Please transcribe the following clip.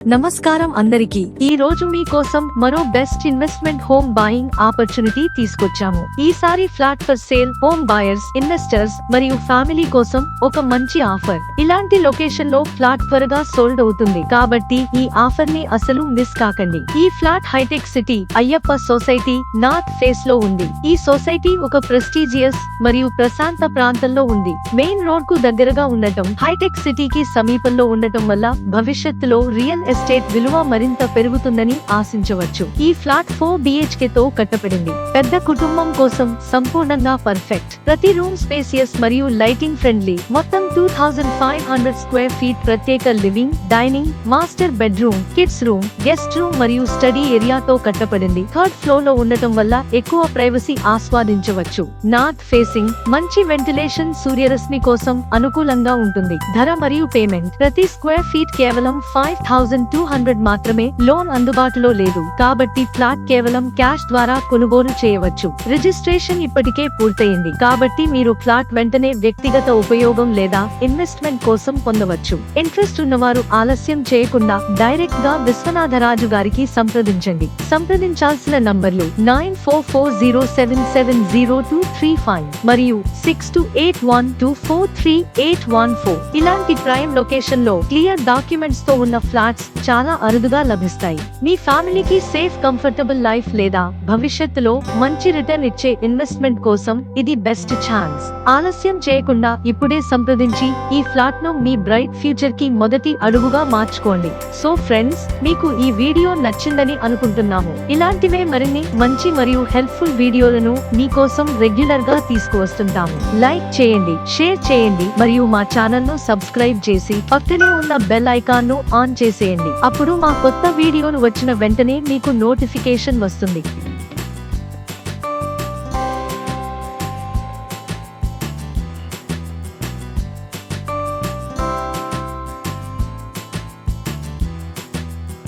నమస్కారం అందరికీ. ఈ రోజు మీకోసం మరో best investment home buying opportunity తీసుకొచ్చాము. ఈసారి flat for sale home buyers, investors మరియు ఫ్యామిలీ కోసం ఒక మంచి ఆఫర్. ఇలాంటి లొకేషన్ లో ఫ్లాట్ త్వరగా సోల్డ్ అవుతుంది కాబట్టి ఈ ఆఫర్ ని అసలు మిస్ కాకండి. ఈ ఫ్లాట్ హైటెక్ City Ayyappa society north face లో ఉంది. ఈ సొసైటీ ఒక ప్రెస్టీజియస్ మరియు ప్రశాంత ప్రాంతంలో ఉంది. మెయిన్ రోడ్ కు దగ్గరగా ఉండటం, హైటెక్ సిటీకి సమీపంలో ఉండటం వల్ల భవిష్యత్తులో రియల్ ఎస్టేట్ విలువ మరింత పెరుగుతుందని ఆశించవచ్చు. ఈ ఫ్లాట్ 4 BHK తో కట్టబడింది. పెద్ద కుటుంబం కోసం సంపూర్ణంగా పర్ఫెక్ట్. ప్రతి రూమ్ స్పేసియస్ మరియు లైటింగ్ ఫ్రెండ్లీ. మొత్తం 2500 స్క్వేర్ ఫీట్ ప్రత్యేక living, dining, master bedroom, kids room, guest room మరియు స్టడీ ఏరియాతో కట్టబడింది. థర్డ్ ఫ్లోర్ లో ఉండటం వల్ల ఎక్కువ ప్రైవసీ ఆస్వాదించవచ్చు. నార్త్ ఫేసింగ్, మంచి వెంటిలేషన్, సూర్యరశ్మి కోసం అనుకూలంగా ఉంటుంది. ధర మరియు పేమెంట్, ప్రతి స్క్వేర్ ఫీట్ కేవలం 5200 మాత్రమే. లోన్ అందుబాటులో లేదు కాబట్టి ఫ్లాట్ కేవలం క్యాష్ ద్వారా కొనుగోలు చేయవచ్చు. రిజిస్ట్రేషన్ ఇప్పటికే పూర్తయింది కాబట్టి మీరు ఫ్లాట్ వెంటనే వ్యక్తిగత ఉపయోగం లేదా ఇన్వెస్ట్మెంట్ కోసం పొందవచ్చు. ఇంట్రెస్ట్ ఉన్నవారు ఆలస్యం చేయకుండా డైరెక్ట్ గా విశ్వనాథరాజు గారికి సంప్రదించండి. సంప్రదించాల్సిన నంబర్లు 9440770235 మరియు 6281243814. ఇలాంటి ప్రైమ్ లొకేషన్ లో క్లియర్ డాక్యుమెంట్స్ తో ఉన్న ఫ్లాట్స్ చాలా అరుదుగా లభిస్తాయి. మీ ఫ్యామిలీకి సేఫ్, కంఫర్టబుల్ లైఫ్ లేదా భవిష్యత్తులో మంచి రిటర్న్ ఇచ్చే ఇన్వెస్ట్మెంట్ కోసం ఇది బెస్ట్ ఛాన్స్. ఆలస్యం చేయకుండా ఇప్పుడే సంప్రదించి ఈ ఫ్లాట్ ను మీ బ్రైట్ ఫ్యూచర్ కి మొదటి అడుగుగా మార్చుకోండి. సో ఫ్రెండ్స్, మీకు ఈ వీడియో నచ్చిందని అనుకుంటున్నాము. ఇలాంటివే మరిన్ని మంచి మరియు హెల్ప్ఫుల్ వీడియోలను మీకోసం రెగ్యులర్ గా తీసుకువస్తుంటాము. లైక్ చేయండి, షేర్ చేయండి మరియు మా ఛానల్ ను సబ్స్క్రైబ్ చేసి పక్కనే ఉన్న బెల్ ఐకాన్ ను ఆన్ చేసేయండి. అప్పుడు మా కొత్త వీడియోలు వచ్చిన వెంటనే మీకు నోటిఫికేషన్ వస్తుంది.